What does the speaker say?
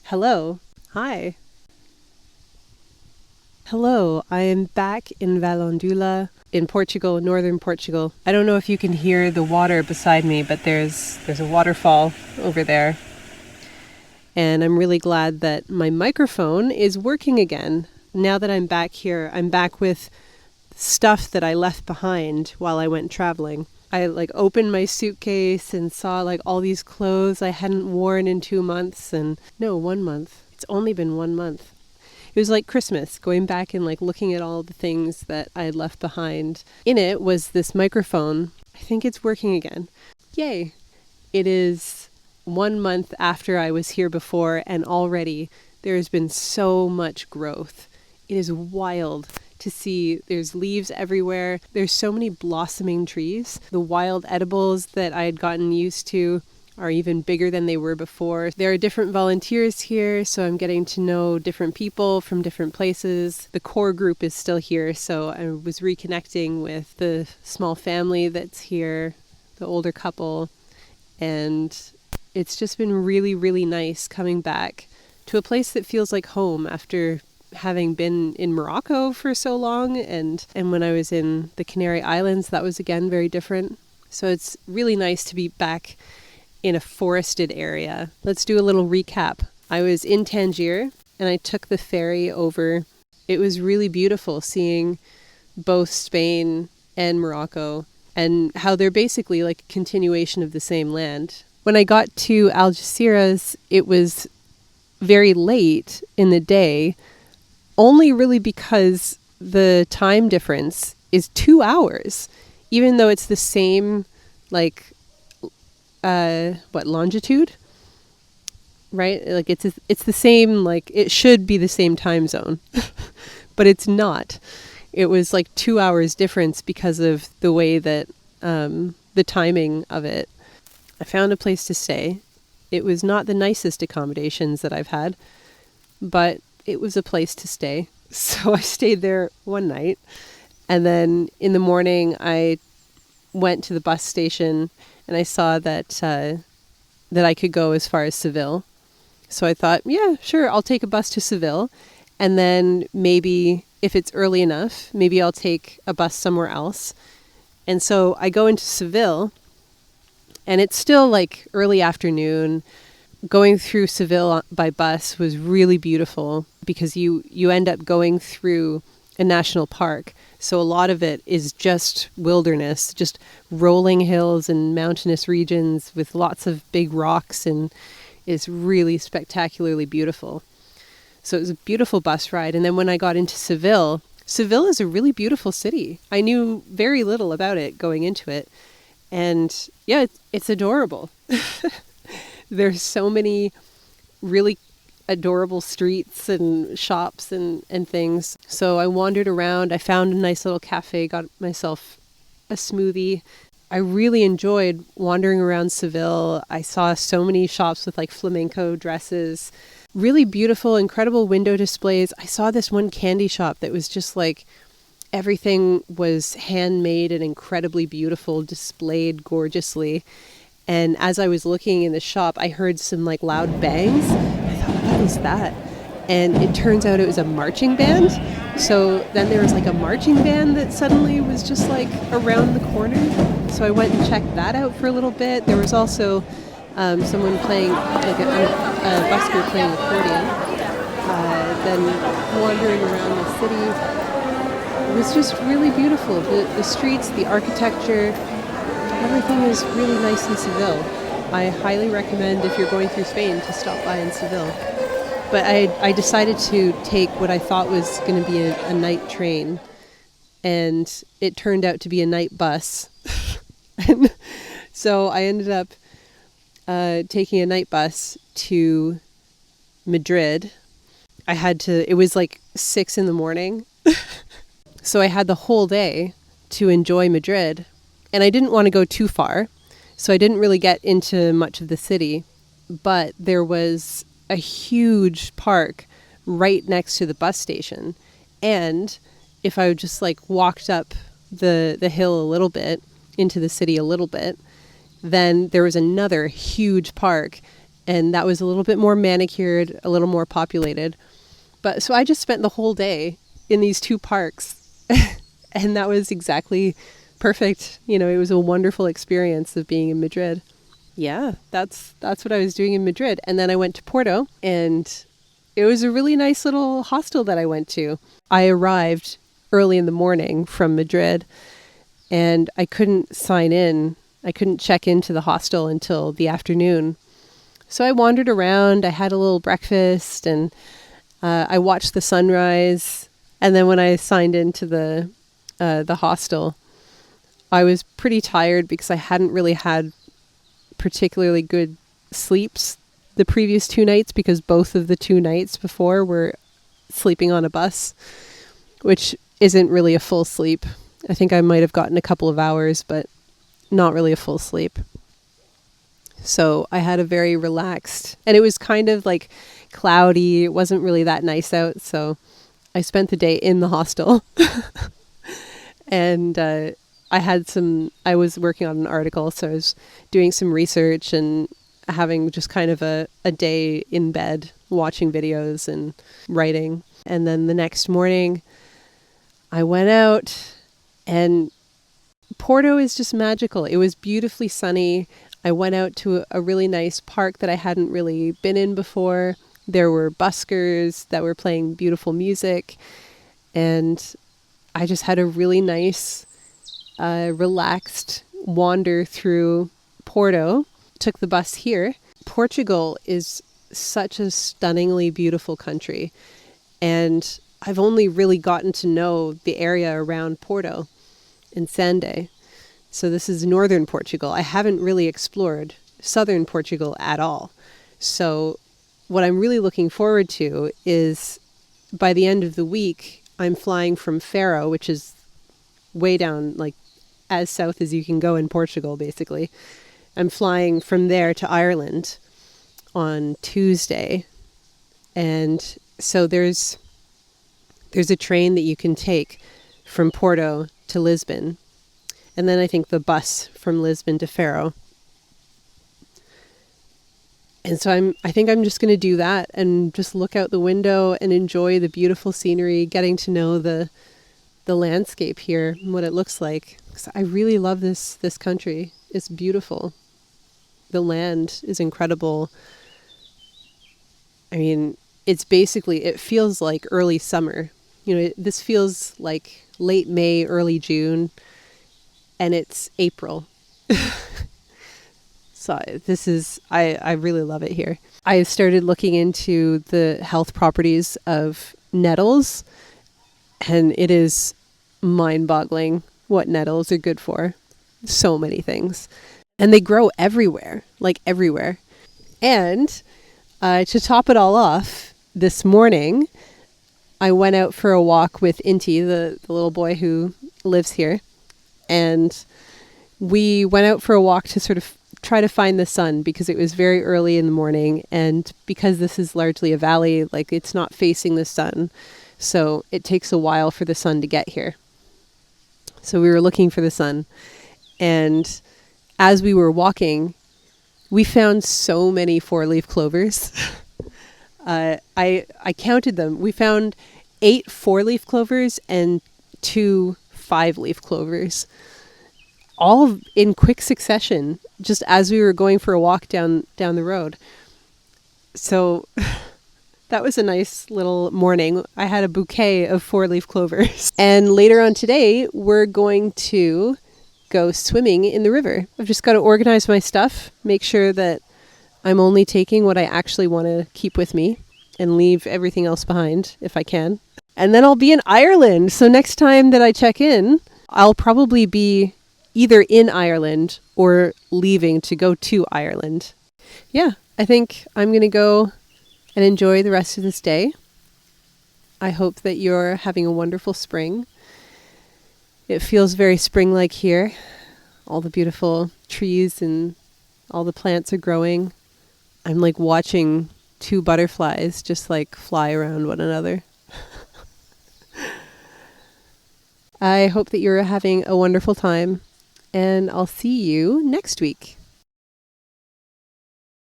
Hello. Hi. Hello. I am back in Vale Ondula in Portugal, northern Portugal. I don't know if you can hear the water beside me, but there's a waterfall over there. And I'm really glad that my microphone is working again. Now that I'm back here, I'm back with stuff that I left behind while I went traveling. I opened my suitcase and saw all these clothes I hadn't worn in 2 months, and no, 1 month. It's only been 1 month. It was like Christmas, going back and looking at all the things that I had left behind. In it was this microphone. I think it's working again. Yay. It is 1 month after I was here before, and already there has been so much growth. It is wild to see. There's leaves everywhere. There's so many blossoming trees. The wild edibles that I had gotten used to are even bigger than they were before. There are different volunteers here, so I'm getting to know different people from different places. The core group is still here, so I was reconnecting with the small family that's here, the older couple, and it's just been really, really nice coming back to a place that feels like home after having been in Morocco for so long, and when I was in the Canary Islands, that was again very different. So it's really nice to be back in a forested area. Let's do a little recap. I was in Tangier and I took the ferry over. It was really beautiful seeing both Spain and Morocco and how they're basically like a continuation of the same land. When I got to Algeciras, it was very late in the day, only really because the time difference is 2 hours, even though it's the same, longitude, right? It's the same, it should be the same time zone, but it's not. It was 2 hours difference because of the way that, the timing of it. I found a place to stay. It was not the nicest accommodations that I've had, but it was a place to stay. So I stayed there one night. And then in the morning, I went to the bus station and I saw that I could go as far as Seville. So I thought, yeah, sure, I'll take a bus to Seville. And then maybe if it's early enough, maybe I'll take a bus somewhere else. And so I go into Seville and it's still early afternoon. Going through Seville by bus was really beautiful because you end up going through a national park. So a lot of it is just wilderness, just rolling hills and mountainous regions with lots of big rocks, and it's really spectacularly beautiful. So it was a beautiful bus ride. And then when I got into Seville, Seville is a really beautiful city. I knew very little about it going into it. And yeah, it's adorable. There's so many really adorable streets and shops and things. So I wandered around. I found a nice little cafe, got myself a smoothie. I really enjoyed wandering around Seville. I saw so many shops with flamenco dresses, really beautiful, incredible window displays. I saw this one candy shop that was just everything was handmade and incredibly beautiful, displayed gorgeously. And as I was looking in the shop, I heard some loud bangs. I thought, what is that? And it turns out it was a marching band. So then there was a marching band that suddenly was just around the corner. So I went and checked that out for a little bit. There was also someone playing, a busker playing accordion. Then wandering around the city. It was just really beautiful. The streets, the architecture, everything is really nice in Seville. I highly recommend, if you're going through Spain, to stop by in Seville. But I decided to take what I thought was going to be a night train, and it turned out to be a night bus. And so I ended up taking a night bus to Madrid. It was 6 a.m. So I had the whole day to enjoy Madrid. And I didn't want to go too far, so I didn't really get into much of the city. But there was a huge park right next to the bus station. And if I just walked up the hill a little bit, into the city a little bit, then there was another huge park And that was a little bit more manicured, a little more populated. But so I just spent the whole day in these two parks and that was exactly perfect. You know, it was a wonderful experience of being in Madrid. Yeah, that's what I was doing in Madrid. And then I went to Porto, and it was a really nice little hostel that I went to. I arrived early in the morning from Madrid, and I couldn't sign in. I couldn't check into the hostel until the afternoon. So I wandered around. I had a little breakfast, and I watched the sunrise. And then when I signed into the hostel, I was pretty tired because I hadn't really had particularly good sleeps the previous 2 nights, because both of the 2 nights before were sleeping on a bus, which isn't really a full sleep. I think I might have gotten a couple of hours, but not really a full sleep. So I had a very relaxed, and it was kind of like cloudy. It wasn't really that nice out. So I spent the day in the hostel and, I was working on an article, so I was doing some research and having just kind of a day in bed, watching videos and writing. And then the next morning I went out, and Porto is just magical. It was beautifully sunny. I went out to a really nice park that I hadn't really been in before. There were buskers that were playing beautiful music, and I just had a really nice relaxed wander through Porto. Took the bus here. Portugal is such a stunningly beautiful country, and I've only really gotten to know the area around Porto and Sande. So this is northern Portugal. I haven't really explored southern Portugal at all. So what I'm really looking forward to is, by the end of the week, I'm flying from Faro, which is way down, like as south as you can go in Portugal, basically. I'm flying from there to Ireland on Tuesday. And so there's a train that you can take from Porto to Lisbon. And then I think the bus from Lisbon to Faro. And so I think I'm just going to do that and just look out the window and enjoy the beautiful scenery, getting to know the landscape here and what it looks like. 'Cause I really love this country. It's beautiful. The land is incredible. I mean, it feels like early summer. You know, this feels like late May, early June, and it's April. So I really love it here. I started looking into the health properties of nettles, and it is mind-boggling what nettles are good for. So many things. And they grow everywhere, like everywhere. And to top it all off, this morning, I went out for a walk with Inti, the little boy who lives here. And we went out for a walk to sort of try to find the sun, because it was very early in the morning. And because this is largely a valley, like it's not facing the sun. So it takes a while for the sun to get here. So we were looking for the sun. And as we were walking, we found so many 4-leaf clovers. I counted them. We found 8 4-leaf clovers and 2 5-leaf clovers, all in quick succession, just as we were going for a walk down the road. So that was a nice little morning. I had a bouquet of 4-leaf clovers. And later on today, we're going to go swimming in the river. I've just got to organize my stuff, make sure that I'm only taking what I actually want to keep with me, and leave everything else behind if I can. And then I'll be in Ireland. So next time that I check in, I'll probably be either in Ireland or leaving to go to Ireland. Yeah, I think I'm going to go and enjoy the rest of this day. I hope that you're having a wonderful spring. It feels very spring-like here. All the beautiful trees and all the plants are growing. I'm like watching 2 butterflies just like fly around one another. I hope that you're having a wonderful time, and I'll see you next week.